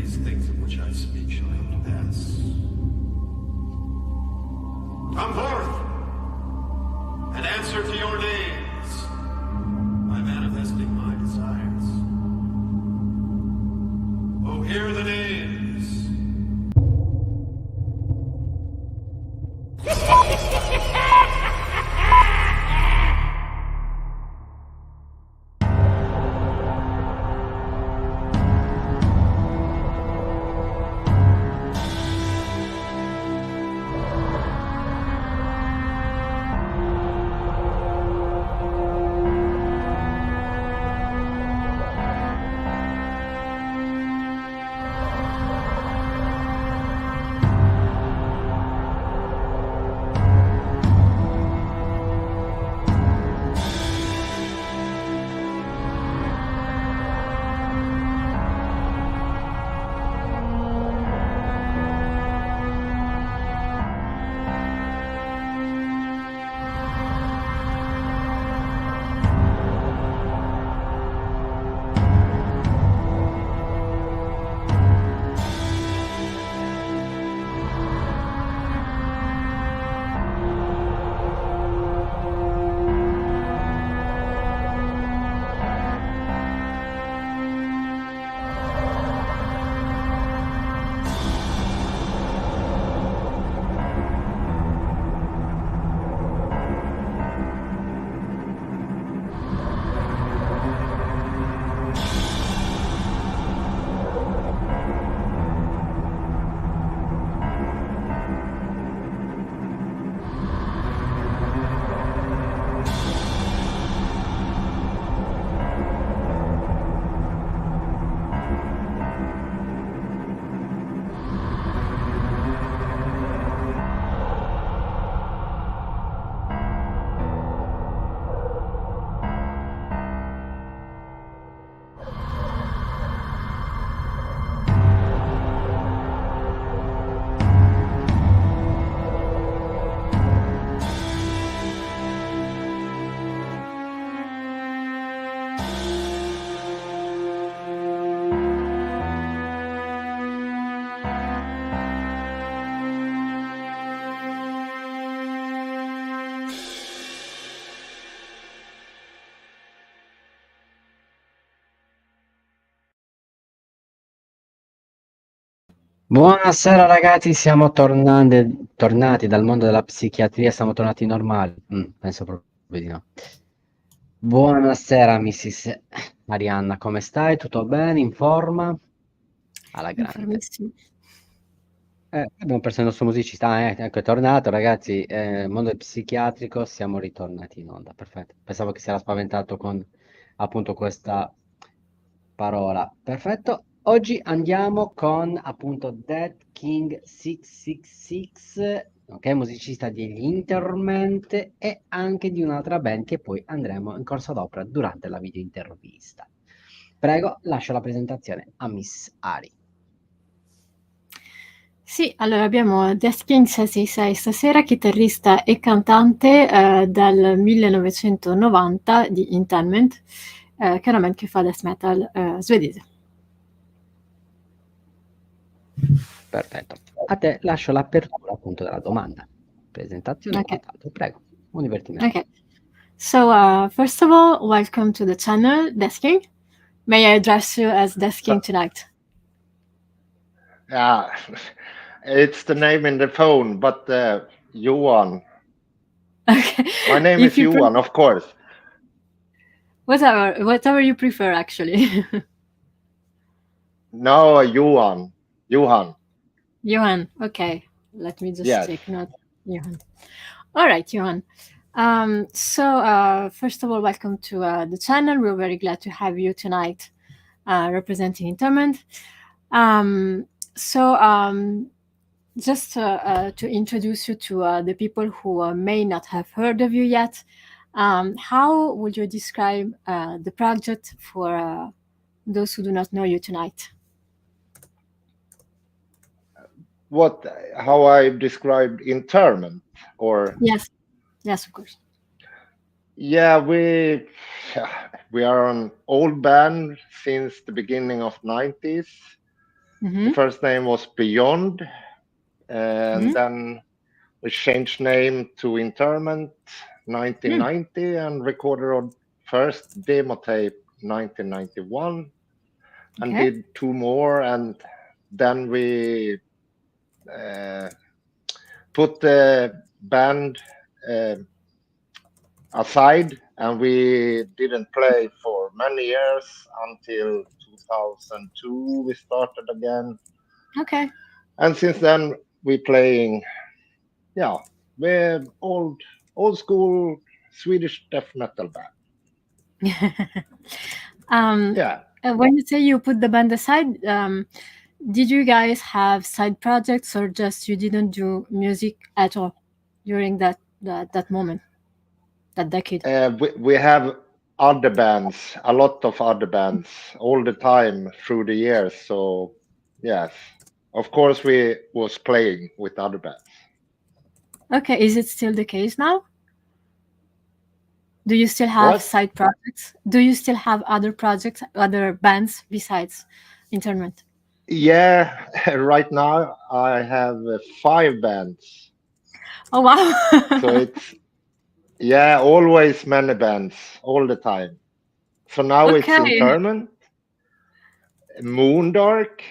these things of which I speak shall come to pass. Come forth and answer to your names by manifesting my desires. Oh, hear the names. Buonasera ragazzi, siamo tornati dal mondo della psichiatria, siamo tornati normali. Penso proprio di no. Buonasera Mrs. Arianna, come stai? Tutto bene? In forma? Alla grande. Informissimi. Abbiamo perso il nostro musicista, ecco è tornato ragazzi, mondo psichiatrico, siamo ritornati in onda, perfetto. Pensavo che si era spaventato con appunto questa parola. Perfetto. Oggi andiamo con appunto Dead King 666, ok, musicista degli Interment e anche di un'altra band che poi andremo in corso d'opera durante la video intervista. Prego, lascio la presentazione a Miss Ari. Sì, allora abbiamo Death King 666 stasera, chitarrista e cantante dal 1990 di Interment, che è una band che fa death metal svedese. Perfetto. A te lascio l'apertura appunto della domanda. Presentazione e quant'altro. Prego, un divertimento. Okay. So, first of all, welcome to the channel, Death King. May I address you as Death King tonight? It's the name in the phone, but Johan. Okay. My name is Johan, of course. Whatever you prefer, actually. No, Johan. Johan, okay. Let me just take note. Johan. All right, Johan. So, first of all, welcome to the channel. We're very glad to have you tonight representing Interment. Just to introduce you to the people who may not have heard of you yet, how would you describe the project for those who do not know you tonight? How I described Interment, or? Yes, of course. Yeah, we are an old band since the beginning of 90s. The first name was Beyond, and then we changed name to Interment 1990 and recorded our first demo tape 1991 and did 2 more, and then we put the band aside, and we didn't play for many years until 2002 we started again. Okay. And since then we playing, we're old school Swedish death metal band. When you say you put the band aside, did you guys have side projects, or just you didn't do music at all during that moment, that decade? We have other bands, a lot of other bands, all the time through the years. So yes, of course we was playing with other bands. Okay, is it still the case now? Do you still have side projects? Do you still have other projects, other bands besides Interment? Yeah, right now I have 5 bands. Oh wow! So it's always many bands all the time. So now it's Interment, Moondark,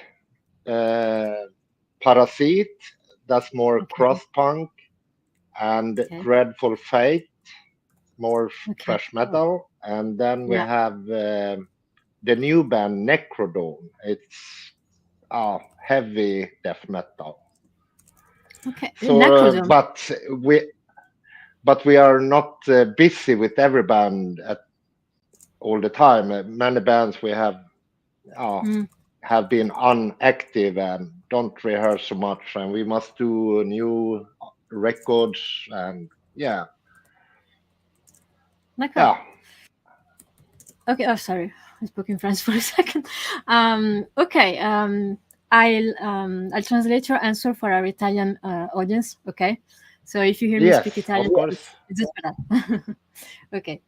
Parasite, that's more cross punk, and Dreadful Fate, more thrash metal, and then we have the new band Necrodome. It's heavy death metal. Okay. So, but we are not busy with every band all the time. Many bands we have been inactive and don't rehearse so much, and we must do new records and Okay. Oh, sorry. I spoke in French for a second. Okay. I'll translate your answer for our Italian audience. Okay. So if you hear me speak Italian, it's just for that. Ok.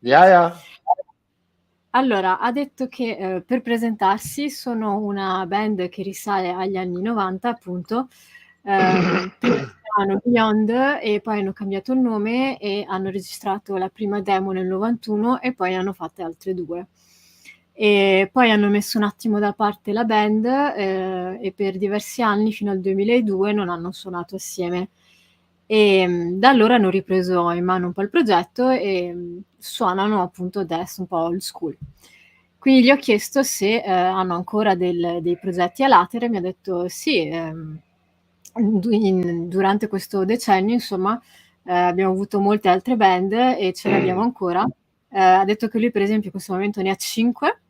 Allora, ha detto che per presentarsi sono una band che risale agli anni 90, appunto. Prima si chiamavano Beyond e poi hanno cambiato il nome e hanno registrato la prima demo nel 91 e poi hanno fatte altre 2. E poi hanno messo un attimo da parte la band e per diversi anni, fino al 2002, non hanno suonato assieme. E da allora hanno ripreso in mano un po' il progetto e suonano appunto death un po' old school. Quindi gli ho chiesto se hanno ancora dei progetti a latere, mi ha detto sì, durante questo decennio insomma abbiamo avuto molte altre band e ce ne abbiamo ancora. Ha detto che lui per esempio in questo momento ne ha 5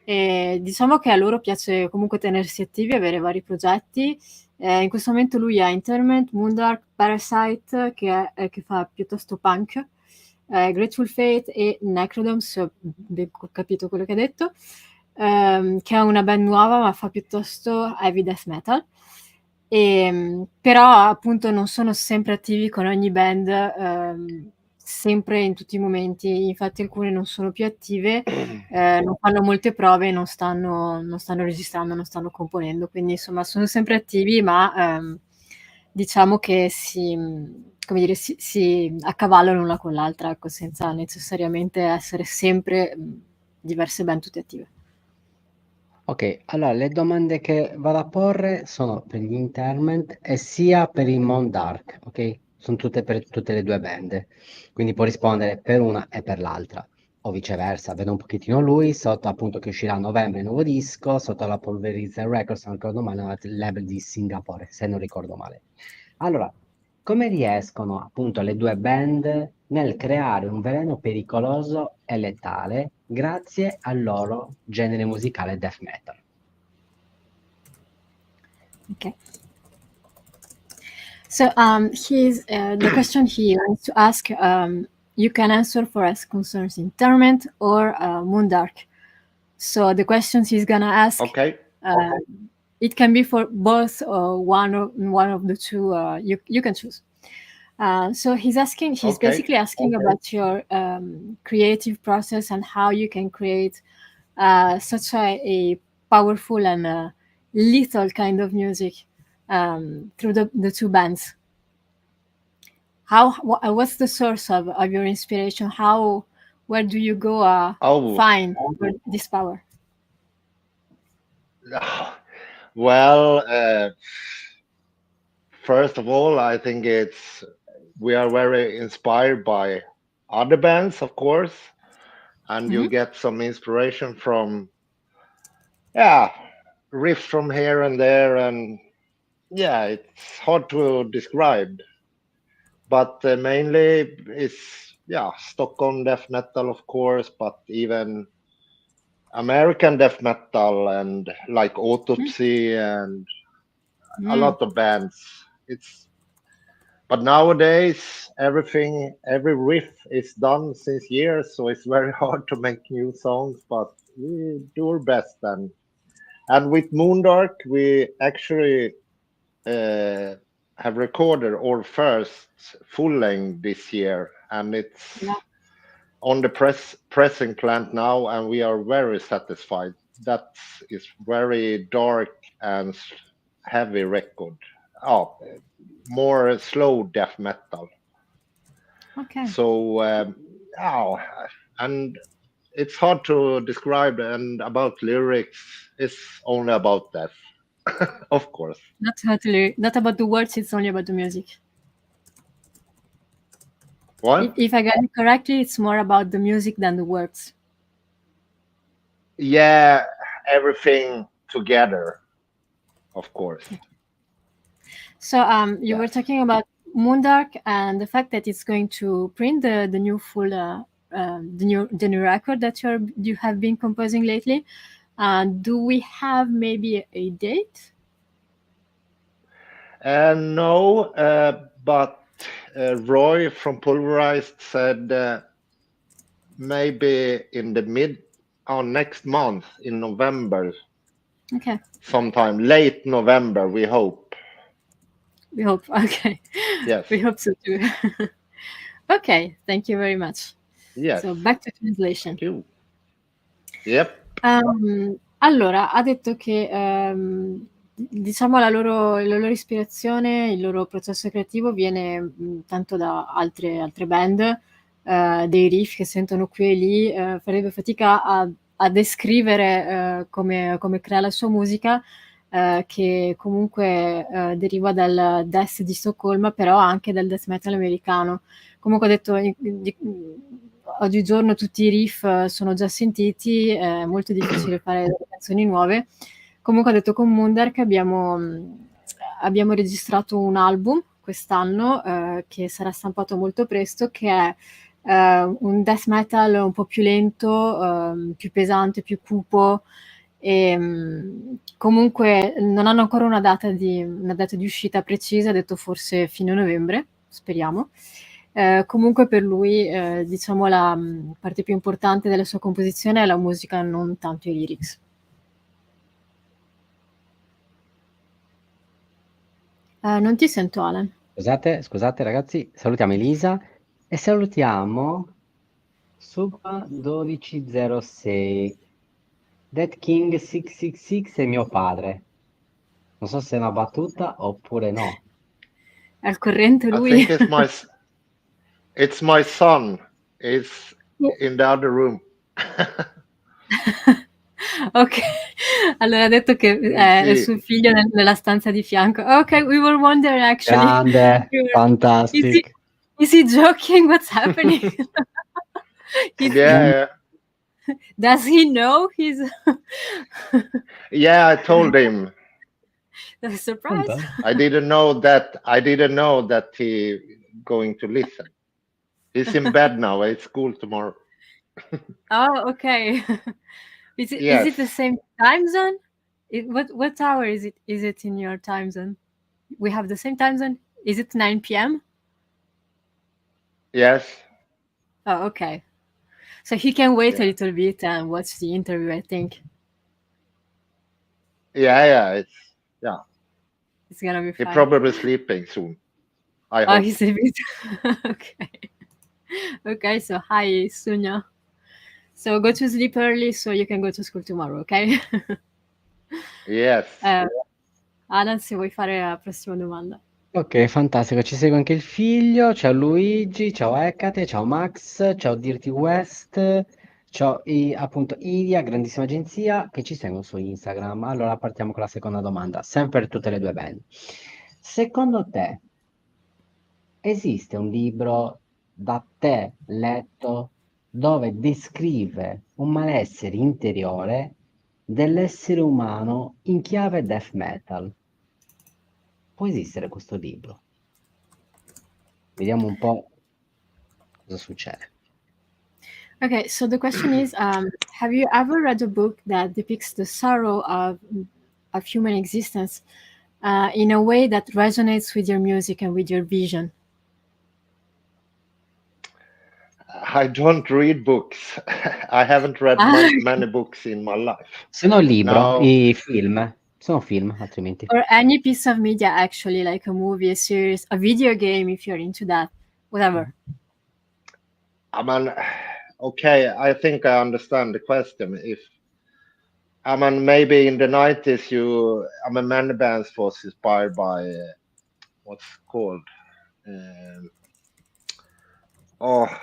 e diciamo che a loro piace comunque tenersi attivi, avere vari progetti. In questo momento lui ha Interment, Moondark, Parasite che fa piuttosto punk, Grateful Fate e Necrodome, se ho capito quello che ha detto, che è una band nuova ma fa piuttosto heavy death metal. Però appunto non sono sempre attivi con ogni band sempre in tutti i momenti, infatti alcune non sono più attive, non fanno molte prove, non stanno registrando, non stanno componendo, quindi insomma sono sempre attivi ma diciamo che si accavallano l'una con l'altra, ecco, senza necessariamente essere sempre diverse band tutte attive. Ok, allora le domande che vado a porre sono per gli Interment e sia per il Moondark, ok? Sono tutte per tutte le 2 band, quindi può rispondere per una e per l'altra, o viceversa. Vedo un pochettino lui, sotto appunto che uscirà a novembre il nuovo disco, sotto la Pulverised Records, se non ricordo male, il label di Singapore, se non ricordo male. Allora, come riescono appunto le 2 band nel creare un veleno pericoloso e letale grazie al loro genere musicale death metal? Okay. So the question he wants to ask, you can answer for as concerns Interment or Moondark. So the questions he's gonna ask, it can be for both one of the 2. You can choose. So he's basically asking about your creative process and how you can create such a powerful and little kind of music through the two bands. What's the source of your inspiration? Where do you go find this power? Well, first of all, I think we are very inspired by other bands, of course, and you get some inspiration from riffs from here and there, and it's hard to describe, but mainly it's Stockholm death metal, of course, but even American death metal and like Autopsy and a lot of bands. But nowadays every riff is done since years, so it's very hard to make new songs, but we do our best. And with Moondark, we actually have recorded our first full length this year, and it's on the pressing plant now, and we are very satisfied. That is very dark and heavy record. More slow death metal. Okay. So and it's hard to describe, and about lyrics, it's only about death. Of course. Not about the words, it's only about the music. What? If I got it correctly, it's more about the music than the words. Yeah, everything together, of course. So you were talking about Moondark and the fact that it's going to print the new full the new record that you have been composing lately. Do we have maybe a date? No, but Roy from Pulverised said maybe in the next month in November. Okay. Sometime late November, we hope. We hope. Okay. Yes. We hope so too. Okay. Thank you very much. Yes. So back to translation. Thank you. Yep. Allora, ha detto che diciamo la loro ispirazione, il loro processo creativo viene tanto da altre band, dei riff che sentono qui e lì, farebbe fatica a descrivere come crea la sua musica, che comunque deriva dal death di Stoccolma, però anche dal death metal americano. Comunque ha detto oggigiorno tutti i riff sono già sentiti, è molto difficile fare delle canzoni nuove. Comunque ha detto con Moondark abbiamo registrato un album quest'anno che sarà stampato molto presto, che è un death metal un po' più lento, più pesante, più cupo, e comunque non hanno ancora una data di uscita precisa, ha detto forse fine novembre, speriamo. Comunque per lui diciamo la parte più importante della sua composizione è la musica, non tanto i lyrics. Non ti sento, Alan. Scusate ragazzi, salutiamo Elisa e salutiamo Supa 1206. Dead King 666 è mio padre. Non so se è una battuta oppure no. È al corrente lui? I think it's my son. It's in the other room. Ok, allora ha detto che è suo figlio nella stanza di fianco. Ok, we were wondering actually. Grande, fantastic. Is he joking? What's happening? Yeah. Does he know he's... Yeah, I told him. That's a surprise. I didn't know that he going to listen. He's in bed now. It's school tomorrow. Oh, okay. Is it the same time zone? What hour is it? Is it in your time zone? We have the same time zone. Is it 9 p.m.? Yes. Oh, okay. So he can wait a little bit and watch the interview, I think. Yeah. It's gonna be fine. He's probably sleeping soon. I hope. Oh, he's sleeping. Okay. Okay, so hi, Sunya. So go to sleep early so you can go to school tomorrow, okay? Yes. Alan, se vuoi fare la prossima domanda. Ok, fantastico. Ci segue anche il figlio. Ciao Luigi, ciao Ecate, ciao Max, ciao Dirty West, ciao appunto Iria, grandissima agenzia, che ci seguono su Instagram. Allora partiamo con la seconda domanda, sempre per tutte le due band. Secondo te esiste un libro da te letto dove descrive un malessere interiore dell'essere umano in chiave death metal? Può esistere questo libro? Vediamo un po' cosa succede. Okay, so the question is, have you ever read a book that depicts the sorrow of human existence in a way that resonates with your music and with your vision? I don't read books. I haven't read many books in my life. Sono un libro, No. i film. Sono film, altrimenti. Or any piece of media, actually, like a movie, a series, a video game, if you're into that, whatever. I mean, okay, I think I understand the question. I mean, maybe in the 90s, many bands was inspired by what's it called? Horror,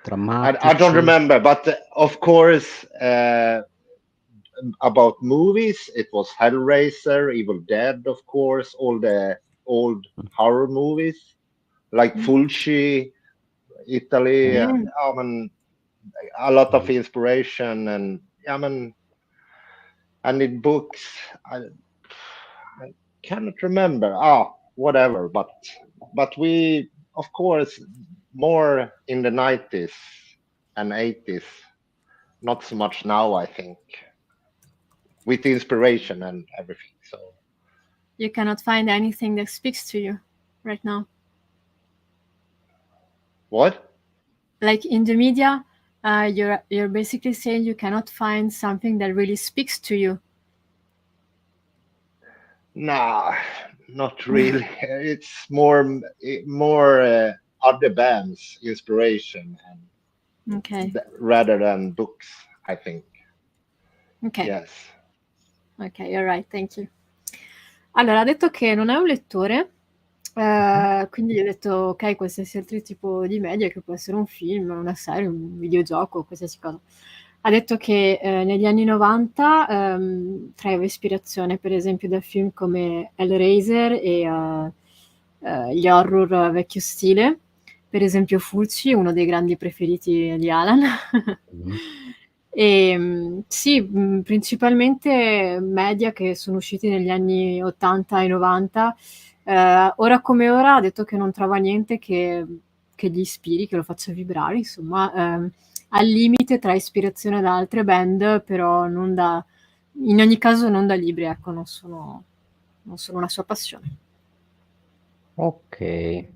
drammatici. I don't remember, but of course, about movies, it was Hellraiser, Evil Dead, of course, all the old horror movies like Fulci, Italy. I mean, a lot of inspiration, and and in books, I cannot remember. Whatever, but we, of course, more in the 90s and 80s, not so much now, I think, with inspiration and everything. So You cannot find anything that speaks to you right now. what? Like in the media, you're basically saying you cannot find something that really speaks to you. Nah, not really. It's more other bands inspiration and Okay. rather than books, I think. Ok. Yes. Ok, you're right, thank you. Allora, ha detto che non è un lettore, quindi gli ho detto, ok, qualsiasi altro tipo di media, che può essere un film, una serie, un videogioco, qualsiasi cosa. Ha detto che negli anni 90 traeva ispirazione, per esempio, da film come Hellraiser e gli horror vecchio stile, per esempio Fulci, uno dei grandi preferiti di Alan. E sì, principalmente media che sono usciti negli anni 80 e 90. Ora come ora ha detto che non trova niente che gli ispiri, che lo faccia vibrare, insomma, al limite tra ispirazione da altre band, però non da, in ogni caso non da libri, ecco, non sono una sua passione. Ok.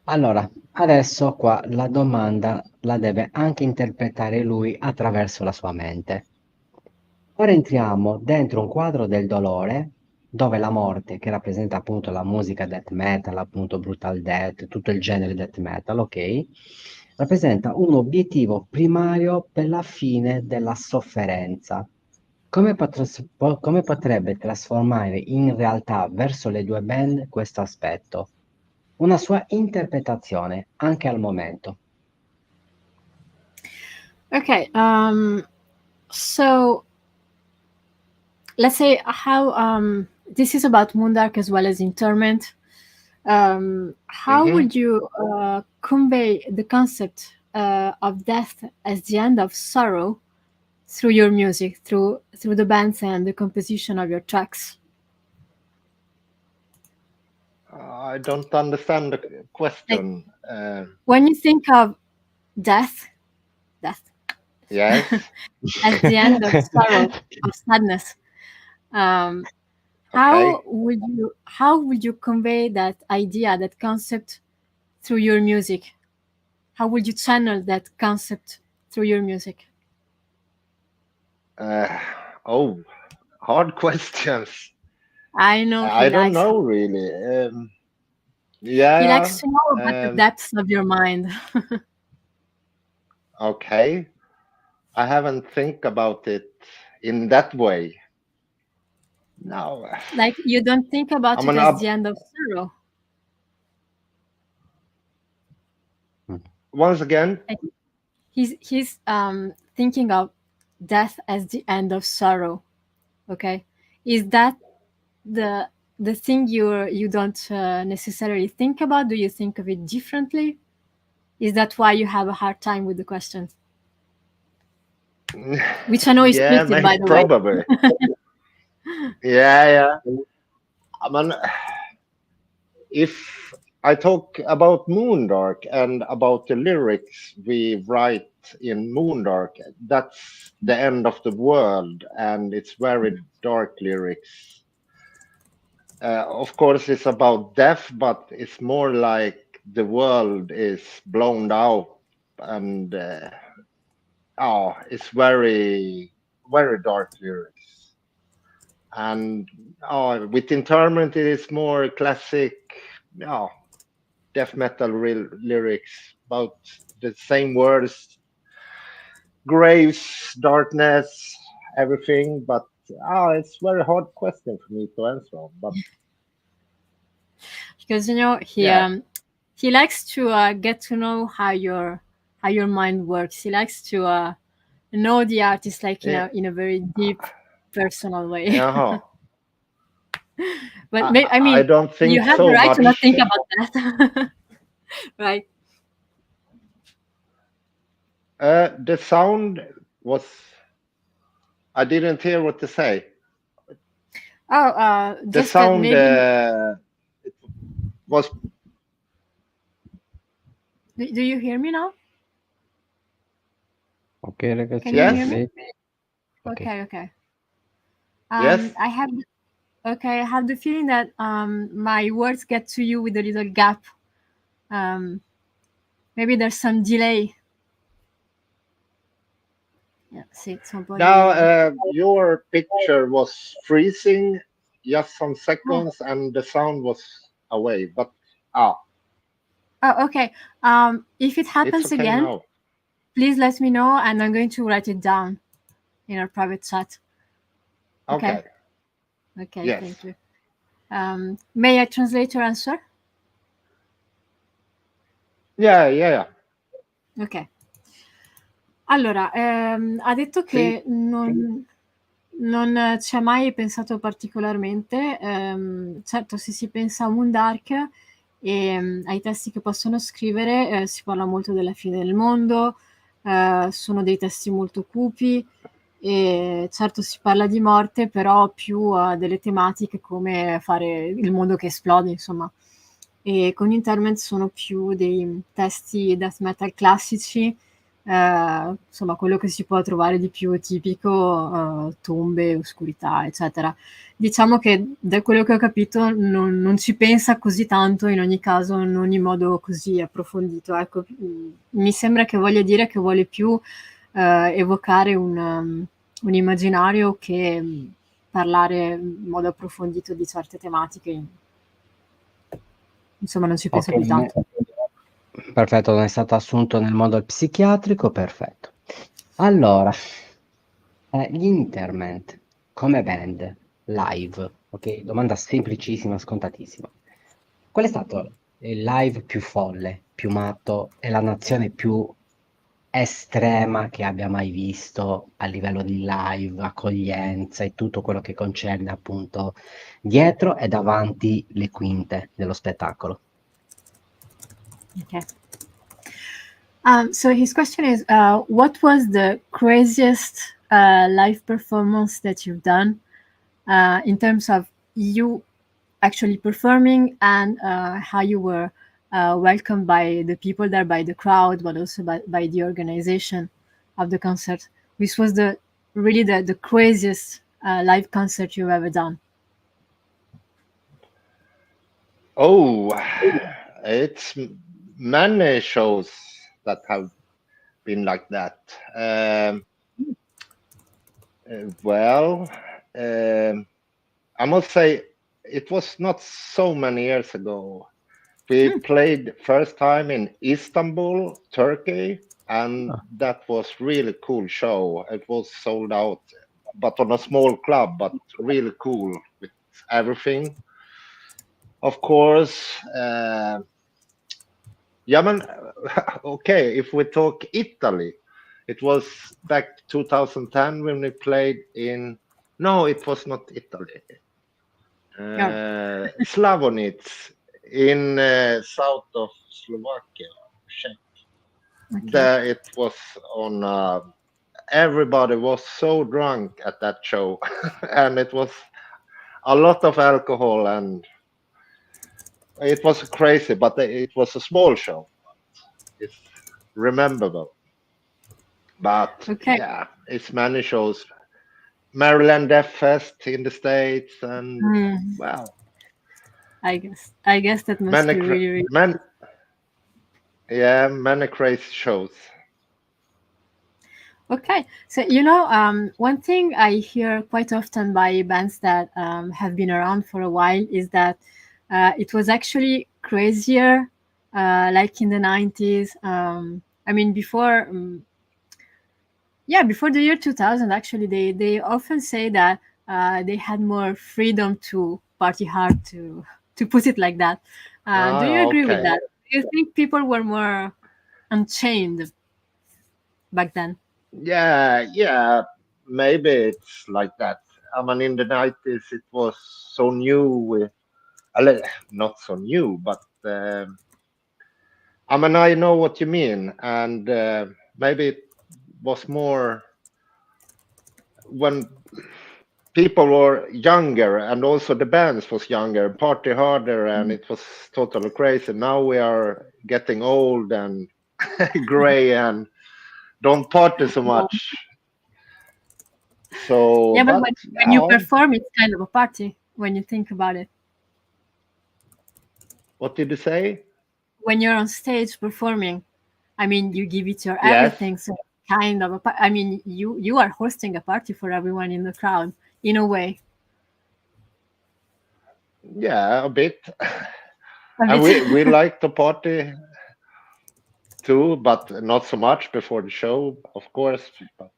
Allora, adesso qua la domanda la deve anche interpretare lui attraverso la sua mente. Ora entriamo dentro un quadro del dolore, dove la morte, che rappresenta appunto la musica death metal, appunto brutal death, tutto il genere death metal, ok? Rappresenta un obiettivo primario per la fine della sofferenza. Come potrebbe trasformare in realtà verso le due band questo aspetto? Una sua interpretazione anche al momento. Okay, so let's say how this is about Moondark as well as Interment. How would you convey the concept of death as the end of sorrow through your music, through the bands and the composition of your tracks? I don't understand the question. When you think of death, Yes. as the end of sorrow, of sadness, how would you convey that idea, that concept through your music? How would you channel that concept through your music? Hard questions. I know I don't know really. Yeah. He likes to know about the depths of your mind. Okay. I haven't think about it in that way. No. Like you don't think about I'm it an as ab- the end of sorrow. Once again, He's thinking of death as the end of sorrow. Okay, is that the thing you don't necessarily think about? Do you think of it differently? Is that why you have a hard time with the question? Which I know is yeah, scripted, by the way. probably. Yeah. I mean, if I talk about Moondark and about the lyrics we write in Moondark, that's the end of the world, and it's very dark lyrics. Of course, it's about death, but it's more like the world is blown out, and it's very, very dark lyrics. And with Interment, it is more classic, death metal lyrics about the same words, graves, darkness, everything. But it's very hard question for me to answer. But because he likes to get to know how your mind works. He likes to know the artist like in a very deep, personal way. But I mean, I don't think you have so the right to not much. think about that, right? The sound was. I didn't hear what to say. Oh, The just that sound maybe. Was. Do you hear me now? Ok, ragazzi. Can you hear me? Maybe. Okay. Yes. I have the feeling that my words get to you with a little gap. Maybe there's some delay. Yeah, sì, c'è un po' Now, your picture was freezing just some seconds, and the sound was away. But Oh, okay. If it happens it's okay again, now. please let me know, and I'm going to write it down in our private chat. Okay. Okay. Yes. Thank you. May I translate your answer? Yeah. Ok. Allora, ha detto che non ci ha mai pensato particolarmente. Certo, se si pensa a Moondark e ai testi che possono scrivere, si parla molto della fine del mondo, sono dei testi molto cupi e certo si parla di morte, però più delle tematiche come fare il mondo che esplode, insomma. E con Interment sono più dei testi death metal classici, insomma quello che si può trovare di più tipico, tombe, oscurità, eccetera. Diciamo che da quello che ho capito non ci pensa così tanto, in ogni caso non in modo così approfondito. Ecco, mi sembra che voglia dire che vuole più evocare un immaginario che parlare in modo approfondito di certe tematiche. Insomma, non ci pensa più tanto. Perfetto, non è stato assunto nel modo psichiatrico, perfetto. Allora, gli Interment come band live, ok? Domanda semplicissima, scontatissima. Qual è stato il live più folle, più matto e la nazione più estrema che abbia mai visto a livello di live, accoglienza e tutto quello che concerne appunto dietro e davanti le quinte dello spettacolo? Okay. So his question is, what was the craziest live performance that you've done in terms of you actually performing and how you were welcomed by the people there, by the crowd, but also by the organization of the concert? Which was really the craziest live concert you've ever done? Oh, it's many shows that have been like that. I must say it was not so many years ago. We played first time in Istanbul, Turkey, and that was really cool show. It was sold out, but on a small club, but really cool with everything. Of course, yeah, man. Okay, if we talk Italy, it was back 2010 when we played in. No, it was not Italy. Slavonitz in south of Slovakia, Czech. Okay. There it was on. Everybody was so drunk at that show, and it was a lot of alcohol, and it was crazy. But it was a small show. It's rememberable. But Okay. yeah, it's many shows. Maryland Death Fest in the States, and wow, I guess that must many be really, really many crazy shows. Okay, so one thing I hear quite often by bands that have been around for a while is that it was actually crazier, like in the 90s. I mean, before the year 2000, actually, they often say that they had more freedom to party hard, to put it like that. Do you agree with that? Do you think people were more unchained back then? Yeah, maybe it's like that. I mean, in the 90s, it was so new. Not so new, but I mean, I know what you mean, and maybe it was more when people were younger, and also the bands was younger, party harder, and it was totally crazy. Now we are getting old and gray and don't party so much. So, Yeah, but when you now, perform, it's kind of a party when you think about it. what did you say? When you're on stage performing, I mean, you give it your Yes. everything. So kind of I mean, you are hosting a party for everyone in the crowd in a way. Yeah, a bit. And we like to party too, but not so much before the show, of course. But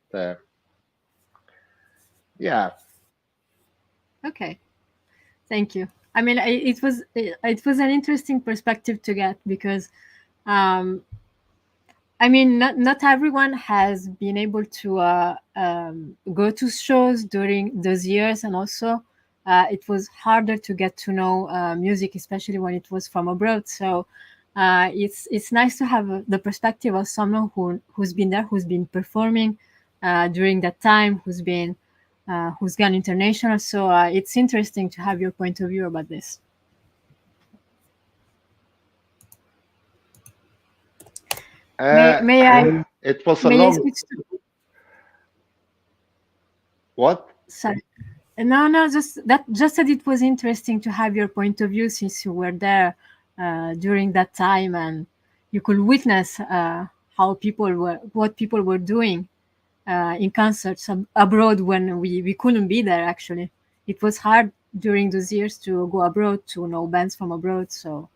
yeah. Okay, thank you. I mean, it was an interesting perspective to get because, I mean, not everyone has been able to go to shows during those years, and also it was harder to get to know music, especially when it was from abroad. So it's nice to have the perspective of someone who's been there, who's been performing during that time, who's gone international. So it's interesting to have your point of view about this. May I? It was a May I long. switch to? What? Sorry. No, just that it was interesting to have your point of view since you were there during that time and you could witness what people were doing in concerts abroad when we couldn't be there. Actually, it was hard during those years to go abroad to know bands from abroad. So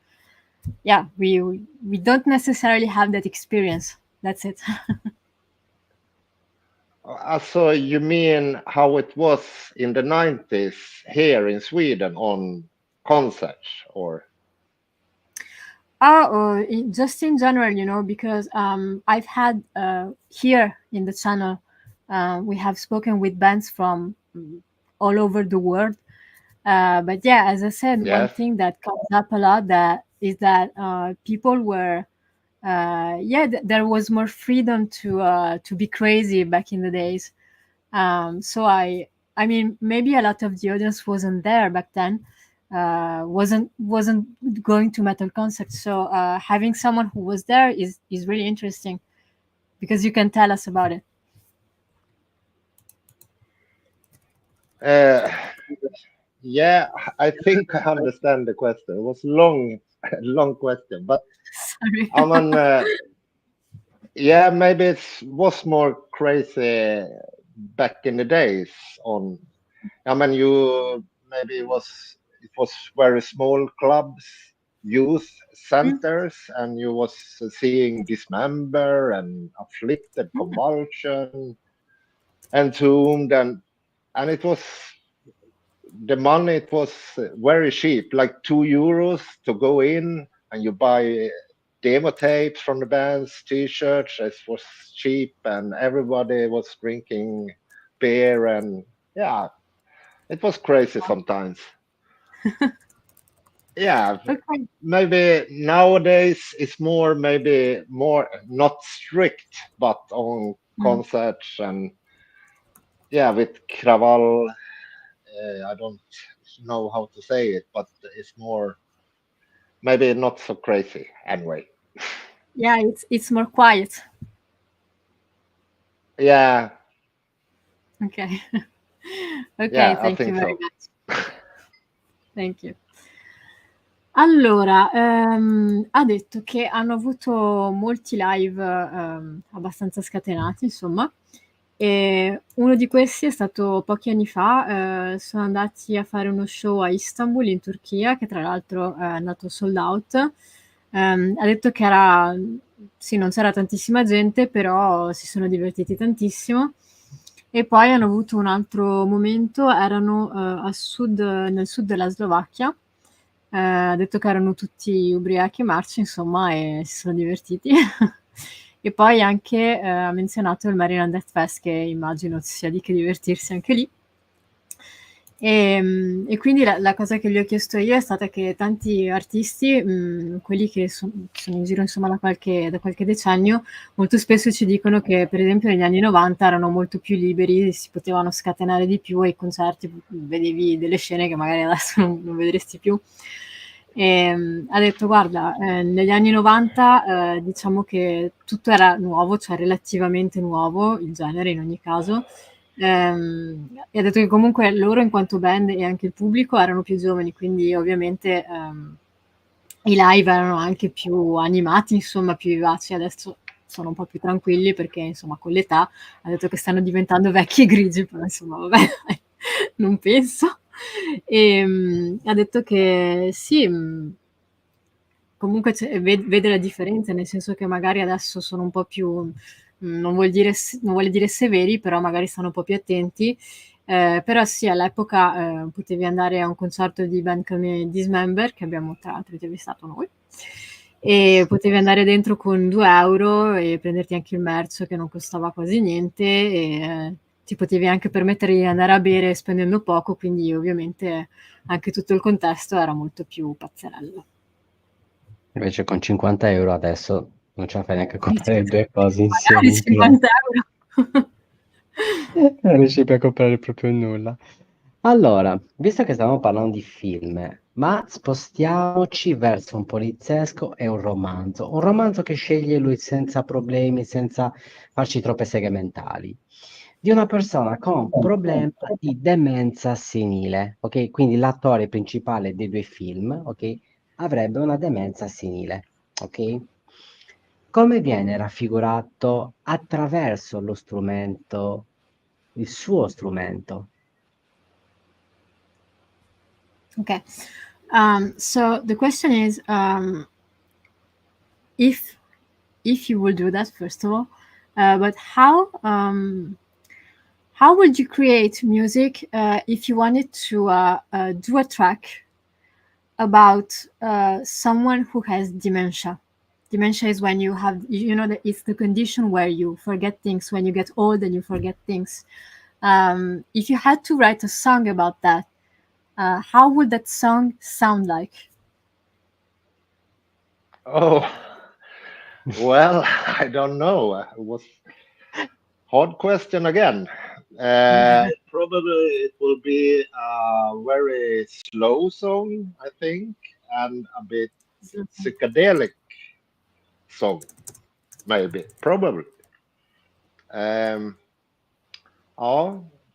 yeah, we don't necessarily have that experience. That's it. So you mean how it was in the 90s here in Sweden on concerts, or? Just in general, because I've had here in the channel, we have spoken with bands from all over the world. But yeah, as I said, one thing that comes up a lot is that people were, there was more freedom to be crazy back in the days. So I mean, maybe a lot of the audience wasn't there back then, wasn't going to metal concerts. So having someone who was there is really interesting because you can tell us about it. Yeah, I think I understand the question. It was long question, but Sorry. I mean, yeah, maybe it was more crazy back in the days. I mean, maybe it was very small clubs, youth centers, and you was seeing Dismember and Afflicted, Convulsion, Entombed, and it was the money. It was very cheap, like €2 to go in, and you buy demo tapes from the bands, T-shirts. It was cheap, and everybody was drinking beer, and yeah, it was crazy sometimes. Yeah, Okay. maybe nowadays it's maybe more not strict, but on concerts and yeah, with Krawall. I don't know how to say it, but it's more maybe not so crazy anyway. Yeah, it's more quiet. Yeah. Okay. Okay, Yeah, I thank you think very so. much. Thank you. Allora, ha detto che hanno avuto molti live abbastanza scatenati, insomma, e uno di questi è stato pochi anni fa. Sono andati a fare uno show a Istanbul, in Turchia, che tra l'altro è andato sold out. Ha detto che sì, non c'era tantissima gente, però si sono divertiti tantissimo. E poi hanno avuto un altro momento, erano nel sud della Slovacchia. Ha detto che erano tutti ubriachi e marci, insomma, e si sono divertiti. E poi anche ha menzionato il Maryland Death Fest, che immagino ci sia di che divertirsi anche lì. E quindi la cosa che gli ho chiesto io è stata che tanti artisti, quelli che sono in giro insomma da qualche decennio, molto spesso ci dicono che per esempio negli anni 90 erano molto più liberi, si potevano scatenare di più, ai concerti vedevi delle scene che magari adesso non vedresti più. Ha detto guarda, negli anni 90 diciamo che tutto era nuovo, cioè relativamente nuovo, il genere in ogni caso. E ha detto che comunque loro in quanto band e anche il pubblico erano più giovani, quindi ovviamente i live erano anche più animati, insomma più vivaci. Adesso sono un po' più tranquilli perché insomma con l'età ha detto che stanno diventando vecchi e grigi, però insomma vabbè non penso. Ha detto che sì, comunque vede la differenza, nel senso che magari adesso sono un po' più, non vuole dire severi, però magari stanno un po' più attenti. Però sì, all'epoca potevi andare a un concerto di band come Dismember, che abbiamo tra l'altro intervistato noi, e potevi andare dentro con €2 e prenderti anche il merch che non costava quasi niente, e ti potevi anche permettere di andare a bere spendendo poco, quindi ovviamente anche tutto il contesto era molto più pazzerello. Invece con €50 adesso non ce la fai neanche a comprare due cose insieme Magari in più. €50. Non riusci più a comprare proprio nulla. Allora, visto che stavamo parlando di film, ma spostiamoci verso un poliziesco e un romanzo che sceglie lui senza problemi, senza farci troppe seghe mentali, di una persona con problema di demenza senile, ok? Quindi l'attore principale dei due film, ok? Avrebbe una demenza senile, ok? Come viene raffigurato attraverso lo strumento, il suo strumento? Okay. So the question is, if you will do that, first of all, but how would you create music if you wanted to do a track about someone who has dementia? Dementia is when you have, that it's the condition where you forget things when you get old and you forget things. If you had to write a song about that, how would that song sound like? Oh, well, I don't know. It was hard question again. Probably it will be a very slow song, I think, and a bit psychedelic song, maybe, probably.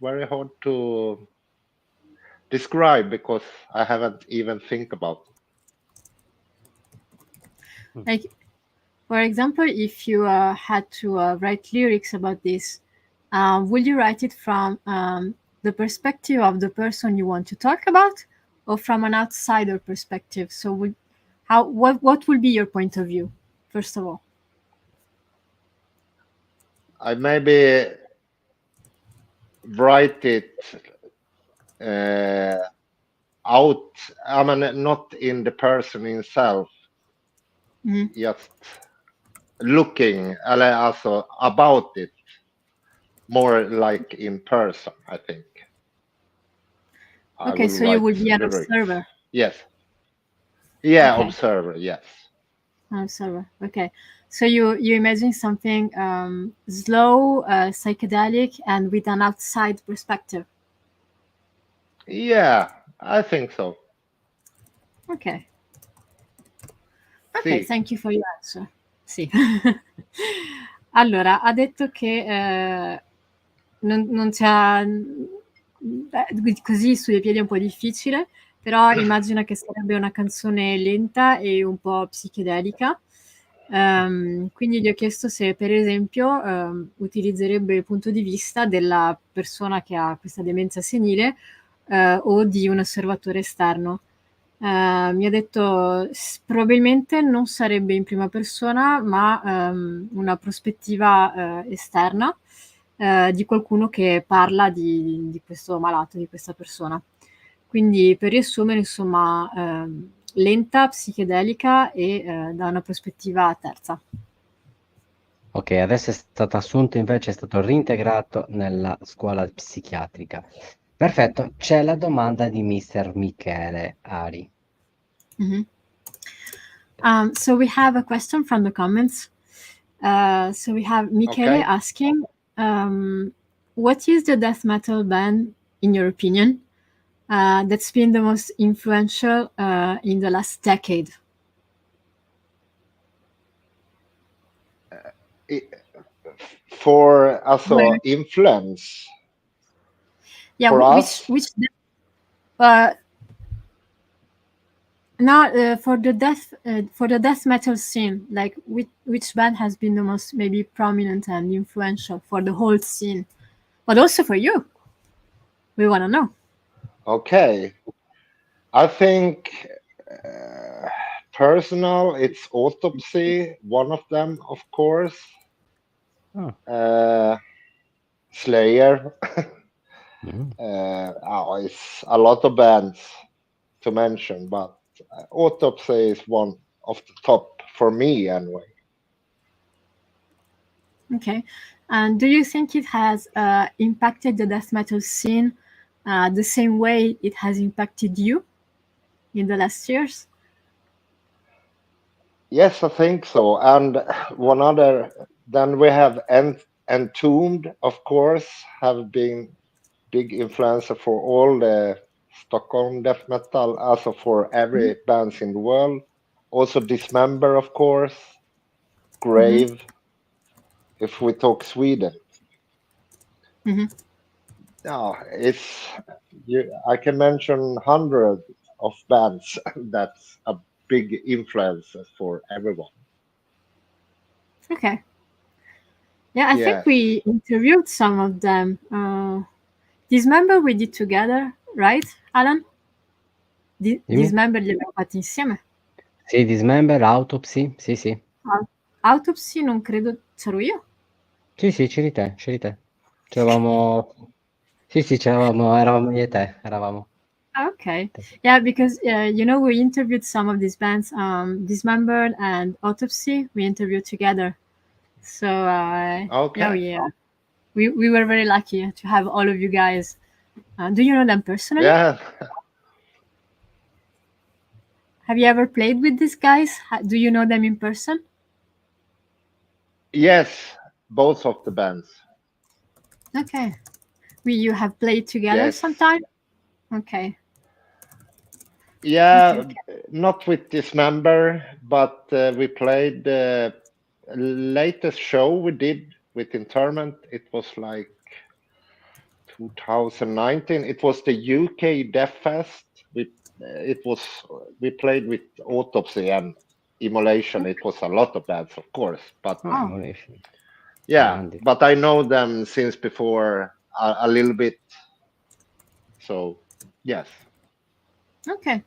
Very hard to describe because I haven't even think about it. Like, for example, if you had to write lyrics about this, would you write it from the perspective of the person you want to talk about, or from an outsider perspective? So what will be your point of view, first of all? I maybe write it out. I mean, not in the person himself, just looking also about it, more like in person, I think. Okay, so you will be an observer. Yes. Yeah, Okay. observer, yes. Observer, okay. So you imagine something slow, psychedelic, and with an outside perspective. Yeah, I think so. Okay. Ok, thank you for your answer. Sì. Allora, ha detto che non c'ha... così sui piedi è un po' difficile, però immagina che sarebbe una canzone lenta e un po' psichedelica. Quindi gli ho chiesto se, per esempio, utilizzerebbe il punto di vista della persona che ha questa demenza senile o di un osservatore esterno. Mi ha detto probabilmente non sarebbe in prima persona, ma una prospettiva esterna di qualcuno che parla di questo malato, di questa persona. Quindi per riassumere, insomma, lenta, psichedelica e da una prospettiva terza. Ok, adesso è stato assunto invece, è stato reintegrato nella scuola psichiatrica. Perfetto, c'è la domanda di Mr. Michele Ari. So we have a question from the comments. So we have Michele asking, what is the death metal band, in your opinion, that's been the most influential in the last decade? For also influence. Yeah, for which for the death metal scene, like which band has been the most maybe prominent and influential for the whole scene, but also for you? We want to know. Okay, I think personal, it's Autopsy, one of them, of course. Slayer. It's a lot of bands to mention, but Autopsy is one of the top for me anyway. Okay, and do you think it has impacted the death metal scene the same way it has impacted you in the last years? Yes, I think so. And one other, then we have Entombed, of course, have been big influencer for all the Stockholm death metal, also for every bands in the world. Also Dismember, of course, Grave, if we talk Sweden. I can mention hundreds of bands that's a big influence for everyone. Okay. Yeah, I think we interviewed some of them. Dismember we did together, right, Alan? Dismember li abbiamo fatti insieme? Sì, Dismember, Autopsy, sì. Autopsy non credo c'ero io. Sì, c'eri te. C'eravamo... Sì, eravamo io e te, eravamo. Okay. Yeah, because we interviewed some of these bands, Dismembered and Autopsy. We interviewed together. So we were very lucky to have all of you guys. Do you know them personally? Yeah. Have you ever played with these guys? Do you know them in person? Yes, both of the bands. Okay. You have played together sometime? Okay. Yeah, not with Dismember, but we played the latest show we did with Interment. It was like 2019. It was the UK Death Fest. We played with Autopsy and Immolation. It was a lot of bands, of course, but but I know them since before a little bit. So yes. Okay.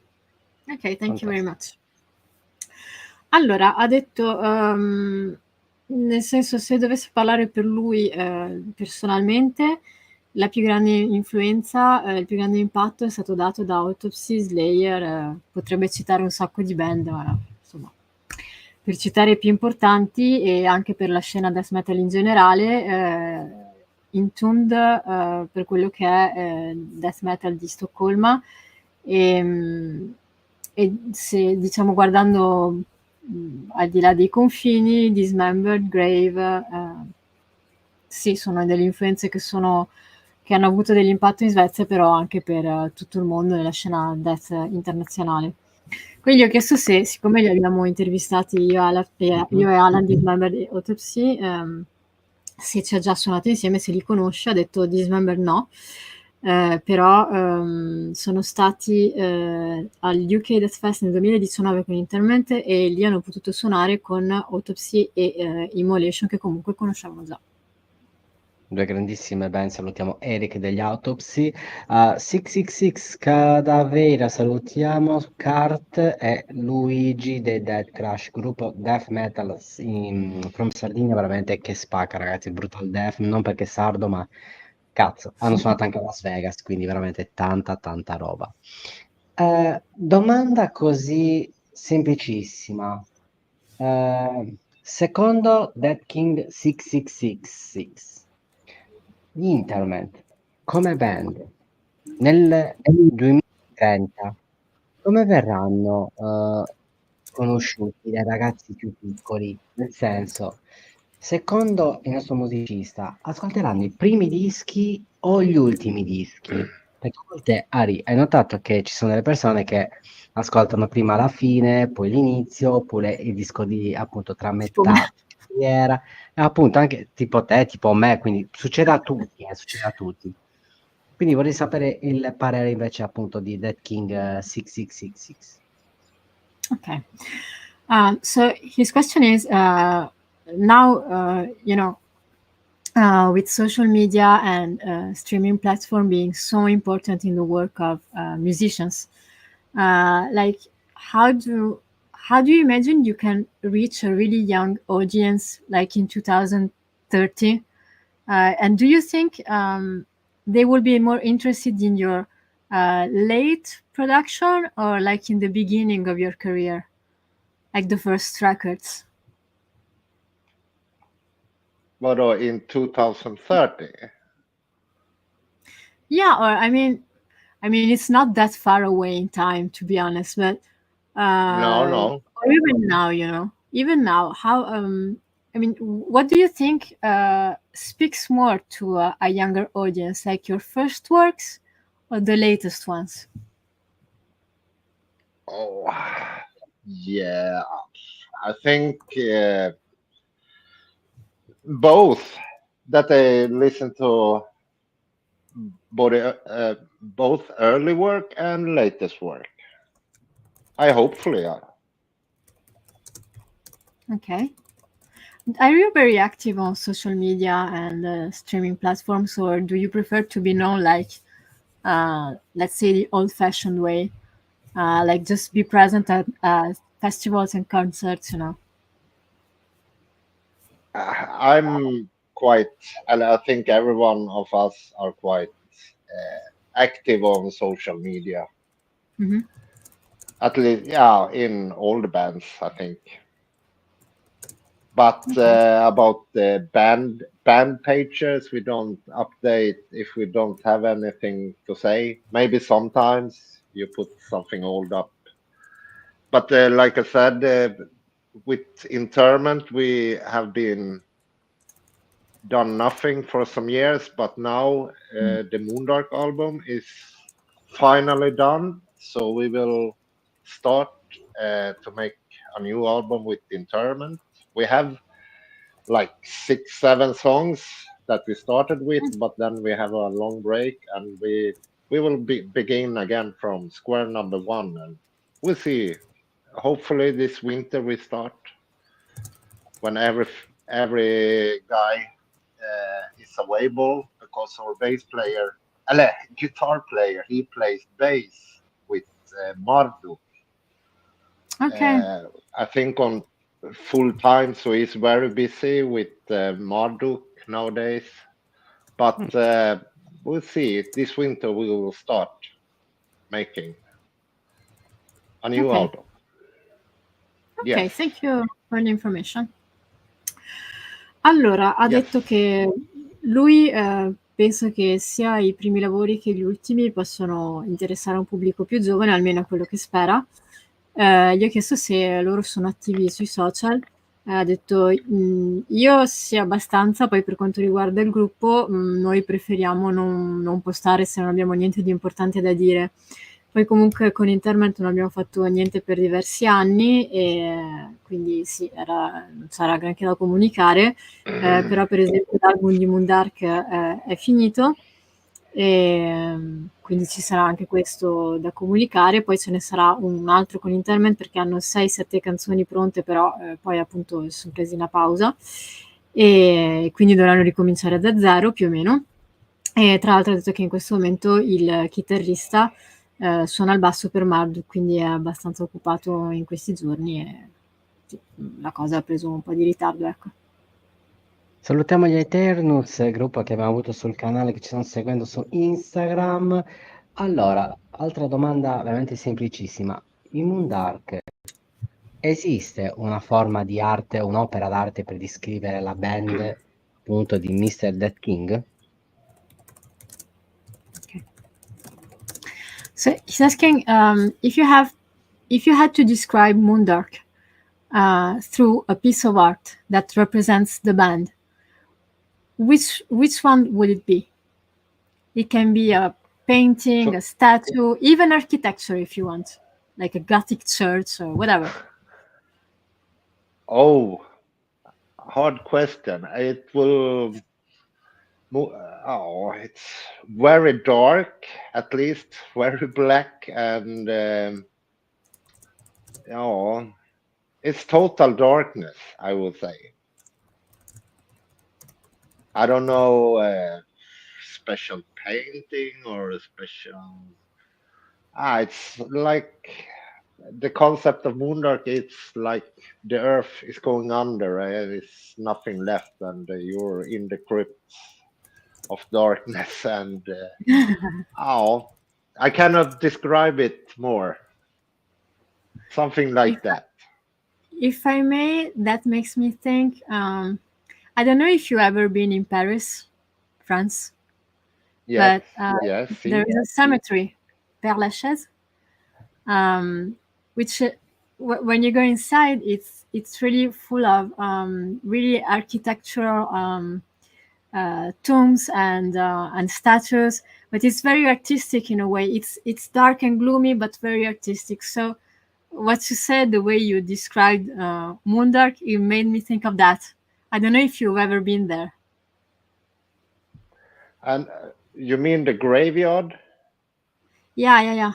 Thank you very much. Allora, ha detto, nel senso, se dovesse parlare per lui personalmente, la più grande influenza, il più grande impatto è stato dato da Autopsy, Slayer, potrebbe citare un sacco di band, ma insomma, per citare i più importanti e anche per la scena death metal in generale, Entombed, per quello che è death metal di Stoccolma, e se diciamo guardando al di là dei confini, Dismembered, Grave, sì, sono delle influenze che hanno avuto dell'impatto in Svezia, però anche per tutto il mondo nella scena death internazionale. Quindi gli ho chiesto se, siccome li abbiamo intervistati io e Alan Dismembered e Autopsy, se ci ha già suonato insieme, se li conosce. Ha detto Dismembered no, però sono stati al UK Death Fest nel 2019 con Interment e lì hanno potuto suonare con Autopsy e Immolation, che comunque conosciamo già. Due grandissime band, salutiamo Eric degli Autopsy, 666 Cadavera, salutiamo Kurt e Luigi dei Dead Crash, gruppo death metal from Sardinia, veramente che spacca, ragazzi, brutal death, non perché è sardo, ma cazzo, hanno suonato anche a Las Vegas, quindi veramente tanta roba. Domanda così semplicissima. Secondo Dead King 6666, gli Interment come band nel 2030 come verranno conosciuti dai ragazzi più piccoli? Nel senso, secondo il nostro musicista, ascolteranno i primi dischi o gli ultimi dischi? Perché a volte, Ari, hai notato che ci sono delle persone che ascoltano prima la fine, poi l'inizio, oppure il disco di appunto tra Tipo me. metà e carriera, e appunto anche tipo te, tipo me, quindi succede a tutti, succede a tutti. Quindi vorrei sapere il parere invece appunto di Dead King 6666. Okay. So his question is, now, with social media and streaming platform being so important in the work of musicians, like how do you imagine you can reach a really young audience like in 2030? And do you think they will be more interested in your late production or like in the beginning of your career, like the first records? But in 2030? Yeah, or I mean, it's not that far away in time, to be honest, but No. or even now, even now, how I mean, what do you think speaks more to a younger audience, like your first works or the latest ones? Oh, yeah. I think both, that they listen to both early work and latest work. Hopefully. Okay. Are you very active on social media and streaming platforms, or do you prefer to be known like, let's say, the old-fashioned way, like just be present at festivals and concerts, I'm quite, and I think every one of us are quite active on social media. Mm-hmm. At least, yeah, in all the bands, I think. But about the band pages, we don't update if we don't have anything to say. Maybe sometimes you put something old up. But like I said, with Interment, we have been done nothing for some years, but now the Moondark album is finally done. So we will start to make a new album with Interment. We have like 6-7 songs that we started with, but then we have a long break, and we will begin again from square number one, and we'll see. Hopefully this winter we start when every guy is available, because our guitar player, he plays bass with Marduk. Okay. I think on full time, so he's very busy with Marduk nowadays. But we'll see. This winter we will start making a new Okay. album. Ok, Yes. thank you for the information. Allora, ha Yes. detto che lui pensa che sia i primi lavori che gli ultimi possono interessare un pubblico più giovane, almeno è quello che spera. Gli ho chiesto se loro sono attivi sui social. Ha detto io sì abbastanza, poi per quanto riguarda il gruppo noi preferiamo non postare se non abbiamo niente di importante da dire. Poi comunque con Interment non abbiamo fatto niente per diversi anni e quindi sì, non c'era granché da comunicare, però per esempio l'album di Moondark è finito e quindi ci sarà anche questo da comunicare, poi ce ne sarà un altro con Interment perché hanno 6-7 canzoni pronte, però poi appunto si sono presi una pausa e quindi dovranno ricominciare da zero più o meno. E tra l'altro ha detto che in questo momento il chitarrista suona il basso per Marduk, quindi è abbastanza occupato in questi giorni e sì, la cosa ha preso un po' di ritardo, ecco. Salutiamo gli Eternus, gruppo che abbiamo avuto sul canale, che ci stanno seguendo su Instagram. Allora, altra domanda veramente semplicissima. In Moondark esiste una forma di arte, un'opera d'arte per descrivere la band, appunto, di Mr. Death King? Okay. So he's asking if you had to describe Moondark through a piece of art that represents the band, which one would it be? It can be a painting, a statue, even architecture if you want, like a Gothic church or whatever. Oh, hard question. It will. Oh, it's very dark, at least very black, and oh, it's total darkness, I would say. I don't know special painting or a special. It's like the concept of Moondark. It's like the Earth is going under, and it's nothing left, and you're in the crypts of darkness. And oh, I cannot describe it more. Something like that. If I may, that makes me think. I don't know if you've ever been in Paris, France, Yes, but yes. there is a cemetery, Père Lachaise, which when you go inside, it's really full of really architectural tombs and statues, but it's very artistic in a way. It's dark and gloomy, but very artistic. So what you said, the way you described Moondark, it made me think of that. I don't know if you've ever been there. And you mean the graveyard? Yeah.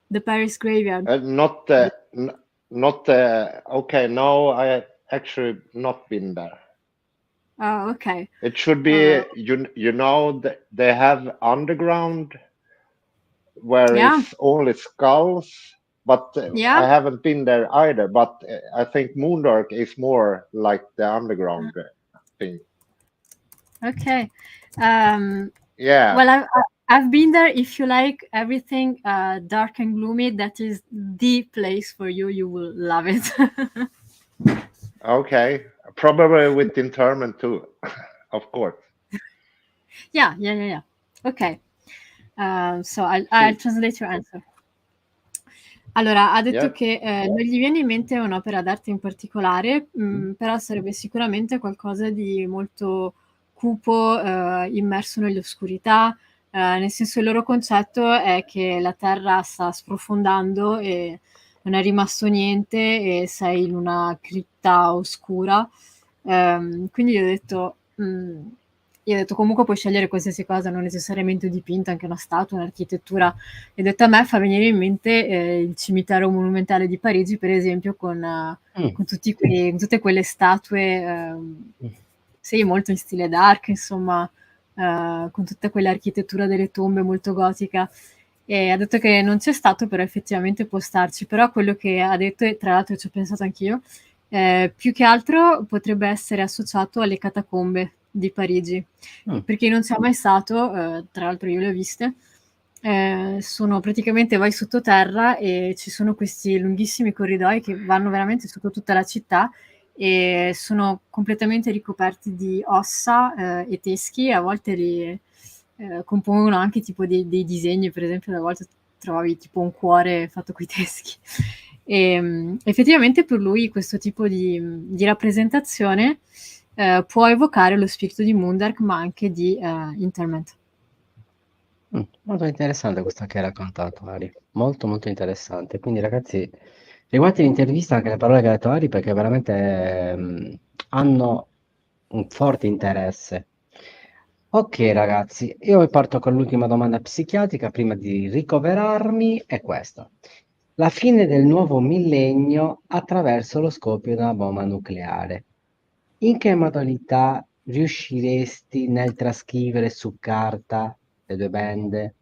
The Paris graveyard. Not the. Okay, no, I actually not been there. Oh, okay. It should be you know they have underground where it's only skulls, but I haven't been there either. But I think Moondark is more like the underground thing. Okay. Yeah. Well, I've been there. If you like everything dark and gloomy, that is the place for you. You will love it. Okay. Probably with Interment too, of course. Yeah. Okay. So I'll translate your answer. Allora, ha detto che non gli viene in mente un'opera d'arte in particolare, però sarebbe sicuramente qualcosa di molto cupo, immerso nell'oscurità, nel senso il loro concetto è che la Terra sta sprofondando e non è rimasto niente e sei in una cripta oscura. Quindi gli ho detto comunque puoi scegliere qualsiasi cosa, non necessariamente un dipinto, anche una statua, un'architettura. E ho detto a me fa venire in mente il cimitero monumentale di Parigi, per esempio, con tutte quelle statue, sì, molto in stile dark, insomma, con tutta quell'architettura delle tombe molto gotica. e ha detto che non c'è stato, però effettivamente può starci. Però quello che ha detto, e tra l'altro ci ho pensato anch'io, più che altro potrebbe essere associato alle catacombe di Parigi. Per chi non sia mai stato, tra l'altro io le ho viste, sono praticamente vai sottoterra e ci sono questi lunghissimi corridoi che vanno veramente sotto tutta la città e sono completamente ricoperti di ossa e teschi, e a volte li compongono anche tipo dei disegni. Per esempio, una volta trovavi tipo un cuore fatto coi teschi. E effettivamente per lui questo tipo di rappresentazione può evocare lo spirito di Mundark, ma anche di Interment. Molto interessante questo che hai raccontato, Ari. Molto molto interessante. Quindi ragazzi, riguardi l'intervista anche le parole che ha detto Ari, perché veramente hanno un forte interesse. Ok ragazzi, io vi parto con l'ultima domanda psichiatrica prima di ricoverarmi, è questa. La fine del nuovo millennio attraverso lo scoppio di una bomba nucleare. In che modalità riusciresti nel trascrivere su carta le due band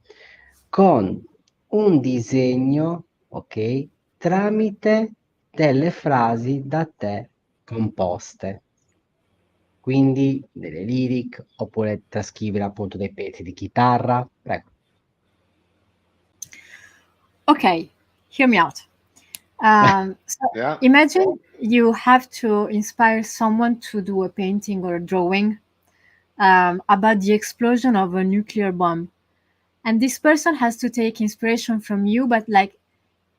con un disegno, ok, tramite delle frasi da te composte? Quindi delle lyric oppure trascrivere appunto dei pezzi di chitarra. Prego. Okay, hear me out. So Yeah. imagine you have to inspire someone to do a painting or a drawing about the explosion of a nuclear bomb. And this person has to take inspiration from you, but like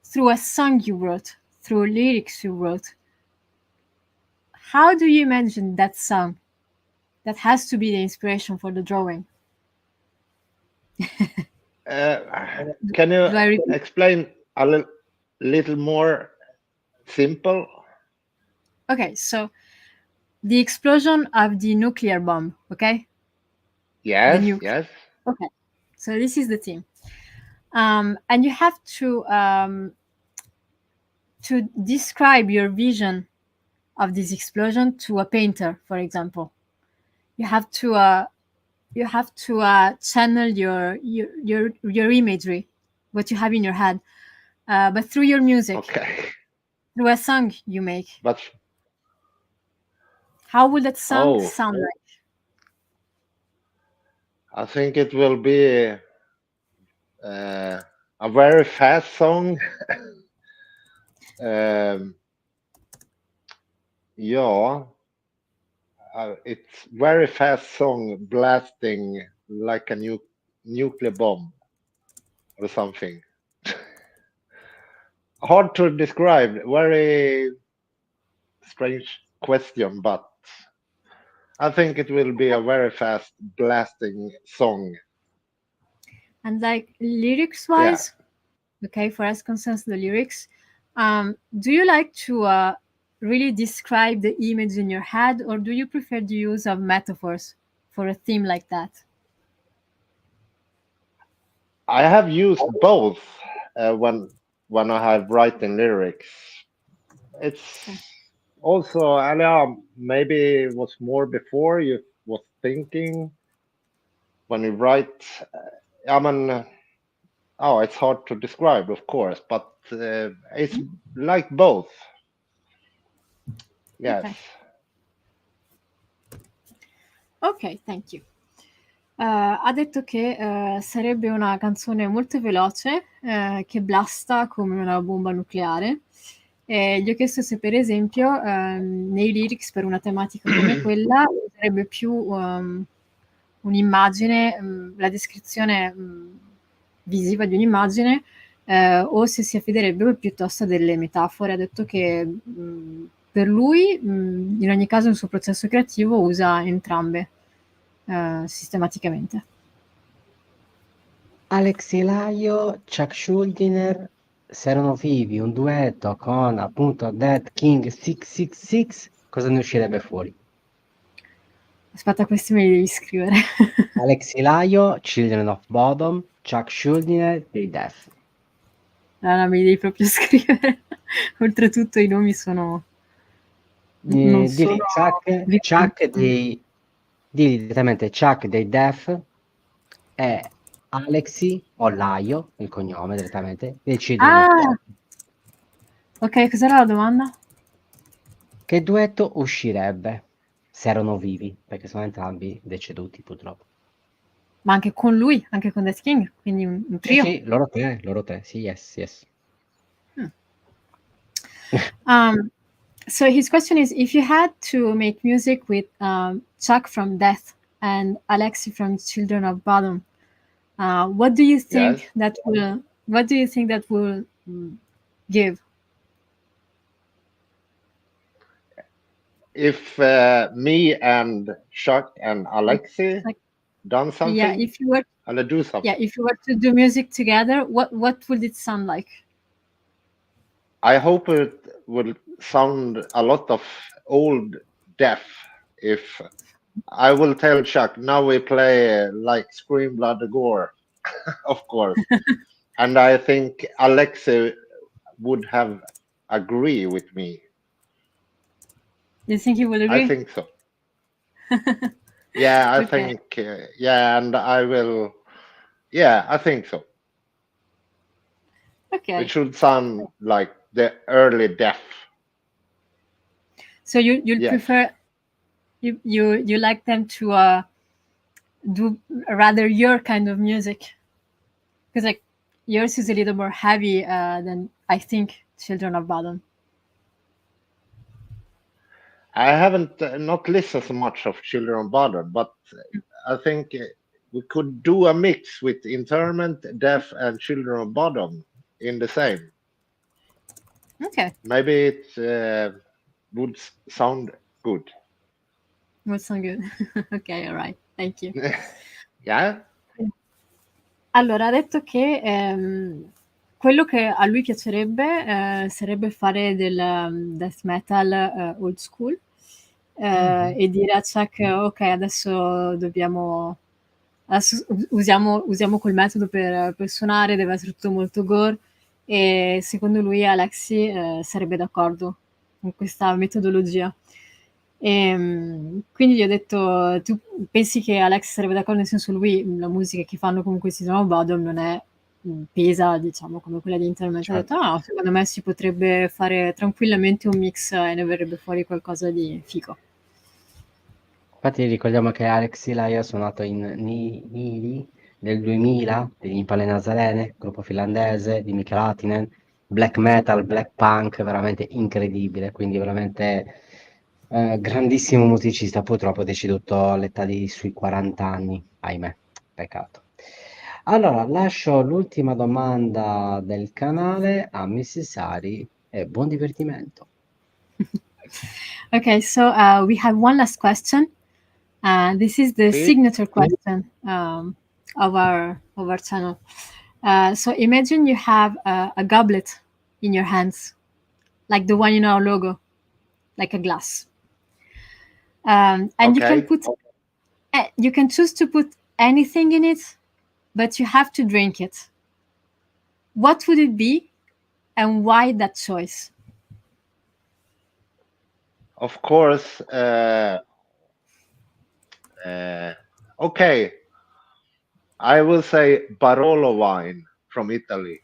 through a song you wrote, through lyrics you wrote. How do you imagine that song that has to be the inspiration for the drawing? Can you Do I repeat? explain a little more simple? Okay, so the explosion of the nuclear bomb, okay? The Yes, nuke. yes. Okay, so this is the theme. And you have to describe your vision of this explosion to a painter, for example. You have to channel your imagery, what you have in your head, but through your music, Okay. through a song you make. But How would that song Oh. sound like? I think it will be a very fast song. Yeah, it's very fast song blasting like a nuclear bomb or something. Hard to describe. Very strange question, but I think it will be a very fast blasting song. And like lyrics wise, okay, for us concerns the lyrics, do you like to really describe the image in your head, or do you prefer the use of metaphors for a theme like that? I have used both when I have written lyrics. It's also, maybe it was more before you was thinking when you write. It's hard to describe, of course, but it's like both. Yes. Ok, thank you. Ha detto che sarebbe una canzone molto veloce, che blasta come una bomba nucleare. Gli ho chiesto se per esempio nei lyrics per una tematica come quella sarebbe più un'immagine, la descrizione visiva di un'immagine, o se si affiderebbe piuttosto a delle metafore. Ha detto che per lui in ogni caso il suo processo creativo usa entrambe sistematicamente. Alex Ilaio, Chuck Schuldiner, se erano vivi un duetto con appunto Dead King 666, cosa ne uscirebbe fuori? Aspetta, questi me li devi scrivere. Alex Ilaio, Children of Bodom, Chuck Schuldiner, The Death. No, me li devi proprio scrivere. Oltretutto i nomi sono... non Dili sono... Chuck dei direttamente Chuck dei Death e Alexi o Laio, il cognome direttamente, decidono Ok, cos'era la domanda? che duetto uscirebbe se erano vivi, perché sono entrambi deceduti purtroppo. Ma anche con lui, anche con Death King, quindi un Sì, trio. sì, loro tre, sì, yes. So his question is, if you had to make music with Chuck from Death and Alexi from Children of Bodom, what do you think Yes. that will give? If me and Chuck and Alexi Like, done something, yeah, if you were I'll do something. if you were to do music together, what would it sound like? I hope it will sound a lot of old Death. If I will tell Chuck, now we play like Scream, Blood, Gore, of course. And I think Alexei would have agree with me. Do you think he will agree? I think so. Yeah, I Okay. think, and I will, yeah, I think so. Okay. It should sound like the early Death. So you'll Yes. prefer you like them to do rather your kind of music, because like yours is a little more heavy than I think Children of Bodom. I haven't not listened so much of Children of Bodom, but I think we could do a mix with Interment, Death, and Children of Bodom in the same. Okay, Maybe it would sound good. would sound good. Okay, all right, thank you. Yeah. Allora, ha detto che quello che a lui piacerebbe sarebbe fare del death metal old school e dire a Chuck, ok, adesso usiamo quel metodo per suonare, deve essere tutto molto gore, e secondo lui Alexi sarebbe d'accordo con questa metodologia. Quindi gli ho detto, tu pensi che Alex sarebbe d'accordo? Nel senso, lui la musica che fanno comunque si chiama Bodom non è pesa, diciamo, come quella di Interment. Ho detto, no, secondo me si potrebbe fare tranquillamente un mix e ne verrebbe fuori qualcosa di figo. Infatti ricordiamo che Alexi Laio ha suonato in Nili nel 2000, degli Impale Nazarene, gruppo finlandese di Mikael Hattinen, black metal, black punk, veramente incredibile, quindi veramente grandissimo musicista, purtroppo deceduto all'età di sui 40 anni, ahimè, peccato. Allora, lascio l'ultima domanda del canale a Mrs. Ari e buon divertimento. Okay, so we have one last question. This is the signature question of our channel. So imagine you have a goblet in your hands, like the one in our logo, like a glass. And Okay. you can choose to put anything in it, but you have to drink it. What would it be, and why that choice? Of course. Okay. I will say Barolo wine from Italy.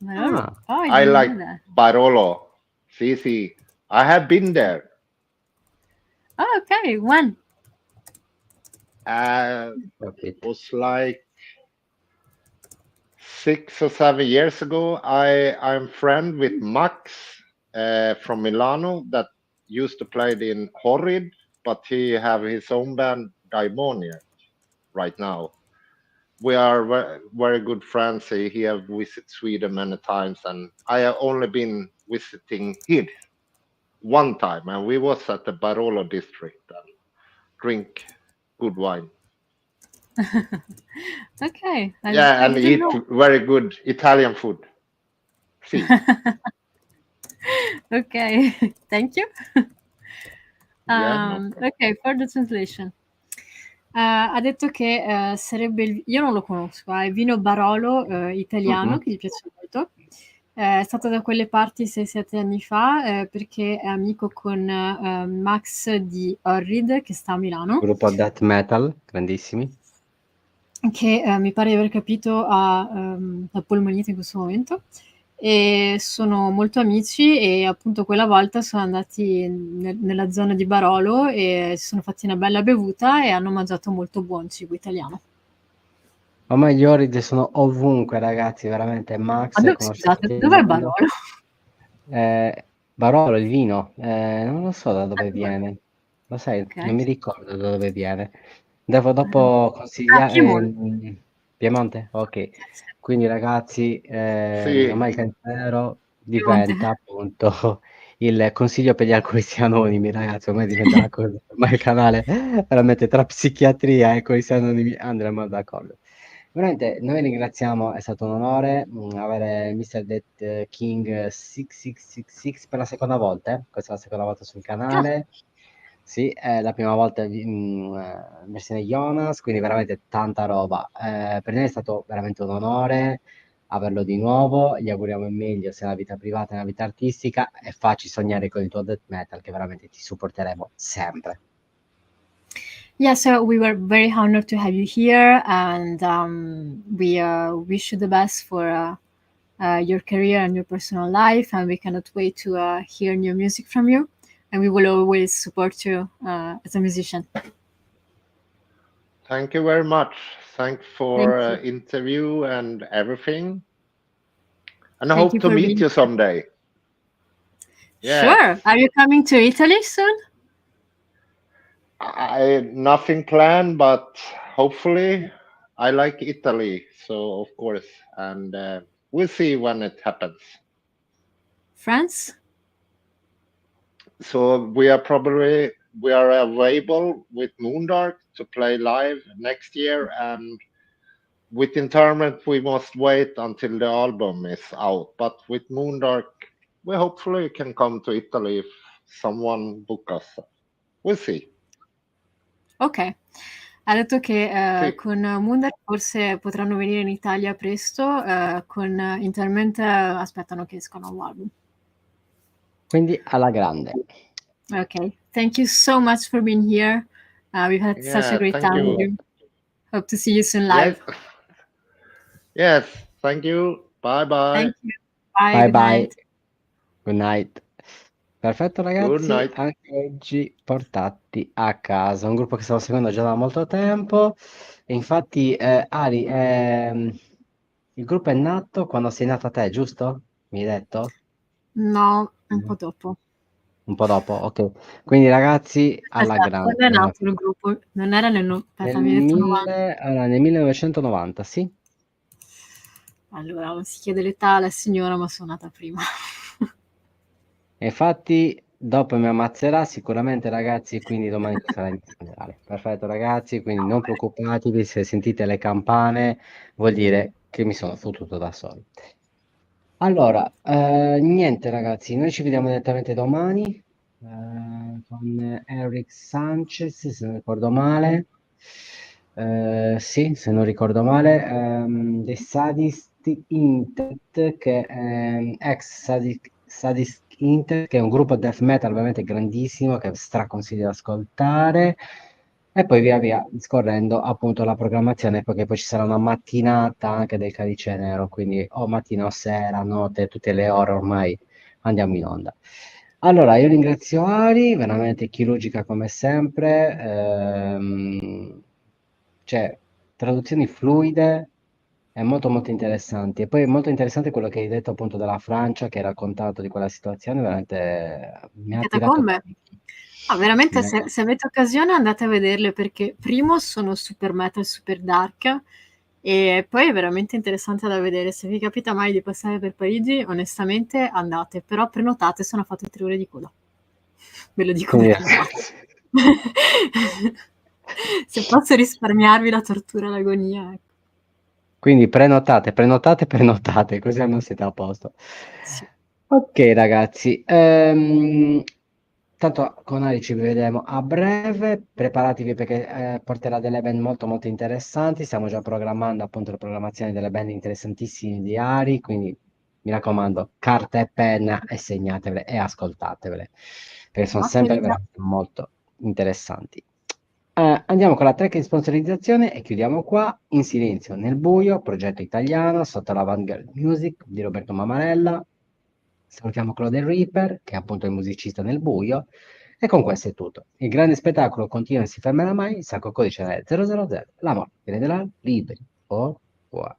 Oh, I didn't like know that. Barolo. See. I have been there. Oh, okay. When? It was like 6 or 7 years ago. I'm friend with Max from Milano that used to play in Horrid, but he have his own band Daimonia right now. We are very good friends. He have visited Sweden many times, and I have only been visiting him one time, and we was at the Barolo district and drink good wine. Okay. Yeah, and eat very good Italian food. See. Okay, thank you. Yeah, no problem. Ok, for the translation. Ha detto che sarebbe io non lo conosco, è vino Barolo italiano che gli piace molto. È stato da quelle parti 6-7 anni fa perché è amico con Max di Horrid che sta a Milano. Gruppo death metal, grandissimi. che mi pare di aver capito ha la polmonite in questo momento, e sono molto amici, e appunto quella volta sono andati nella zona di Barolo e si sono fatti una bella bevuta e hanno mangiato molto buon cibo italiano. Ormai gli oridi sono ovunque, ragazzi, veramente. Max, Scusate, conoscete il dov'è mondo? Barolo? Barolo, il vino, non lo so da dove Dov'è? viene, lo sai, non Ok. mi ricordo da dove viene. Devo dopo consigliare Piemonte. Piemonte? Ok, quindi ragazzi, Sì, ormai il Cancelero Piemonte. diventa appunto il consiglio per gli alcolisti anonimi, ragazzi, ormai diventerà così, ormai il canale veramente tra psichiatria e alcolisti anonimi andremo d'accordo. Veramente, noi ringraziamo, è stato un onore avere Mr. Dead King 6666 per la seconda volta, questa è la seconda volta sul Ah, canale, sì, è la prima volta in versione Jonas, quindi veramente tanta roba. Per noi è stato veramente un onore averlo di nuovo, gli auguriamo il meglio sia nella vita privata che nella vita artistica e facci sognare con il tuo death metal che veramente ti supporteremo sempre. yeah, so we were very honored to have you here, and we wish you the best for your career and your personal life, and we cannot wait to hear new music from you, and we will always support you as a musician. thank you very much. Thanks Thank for you. interview and everything. And I Thank hope you to for meet being you here. someday. Yes. Sure. Are you coming to Italy soon? Nothing planned, but hopefully I like Italy, so of course, and we'll see when it happens. France? So we are available with Moondark to play live next year, and with Interment we must wait until the album is out. But with Moondark, we hopefully can come to Italy if someone book us. We'll see. Ok. Ha detto che Sì. con Moondark forse potranno venire in Italia presto, con Interment aspettano che esca un nuovo album. Quindi alla grande. Okay. Thank you so much for being here. We've had such a Yeah, great thank time with you. you. Hope to see you soon Yes. live. Yes, thank you. Bye bye. Thank you. Bye. Bye Good bye. night. Good night. Perfetto Good ragazzi, night. anche oggi portati a casa. Un gruppo che stavo seguendo già da molto tempo. E infatti, Ari, il gruppo è nato quando sei nato te, giusto? Mi hai detto? No, un po' dopo. Un po' dopo, ok. Quindi ragazzi, alla Aspetta, grande. quando è nato il gruppo? Non era aspetta, Nel, mi hai detto 90. allora, nel 1990, sì. Allora, non si chiede l'età alla signora, ma sono nata prima. E infatti, dopo mi ammazzerà sicuramente ragazzi, quindi domani ci sarà in funerale. Perfetto ragazzi, quindi non preoccupatevi se sentite le campane, vuol dire che mi sono fottuto da solo. Allora, niente ragazzi, noi ci vediamo direttamente domani con Eric Sanchez, se non ricordo male. Sì, se non ricordo male, The Sadist Intent, che è ex Sadist Intent, che è un gruppo death metal veramente grandissimo, che straconsiglio di ascoltare. E poi via via scorrendo appunto la programmazione, perché poi ci sarà una mattinata anche del Calice Nero, quindi o mattina o sera, notte, tutte le ore ormai andiamo in onda. Allora, io ringrazio Ari, veramente chirurgica come sempre, cioè traduzioni fluide e molto molto interessanti. E poi è molto interessante quello che hai detto appunto della Francia, che hai raccontato di quella situazione, veramente mi ha attirato Catacombe? tanto. No, veramente, Mi se avete occasione andate a vederle, perché primo sono super metal, super dark, e poi è veramente interessante da vedere. Se vi capita mai di passare per Parigi, onestamente andate, però prenotate, sono fatte 3 ore di coda. Ve lo dico Quindi, perché l'ho fatto. Se posso risparmiarvi la tortura e l'agonia, ecco. quindi prenotate, prenotate, prenotate, così almeno siete a posto. Sì. Ok ragazzi, tanto con Ari ci vedremo a breve, preparatevi perché porterà delle band molto molto interessanti, stiamo già programmando appunto le programmazioni delle band interessantissime di Ari, quindi mi raccomando, carta e penna e segnatevele e ascoltatevele, perché sono Ma che sempre ringra- veramente molto interessanti. Andiamo con la track di sponsorizzazione e chiudiamo qua. In silenzio nel buio, progetto italiano sotto l'Avantgarde Music di Roberto Mamarella. Salutiamo Claude Reaper, che è appunto il musicista nel buio. E con questo è tutto. Il grande spettacolo continua e si fermerà mai. Il sacco codice è 000. La morte viene da là, liberi. Au revoir.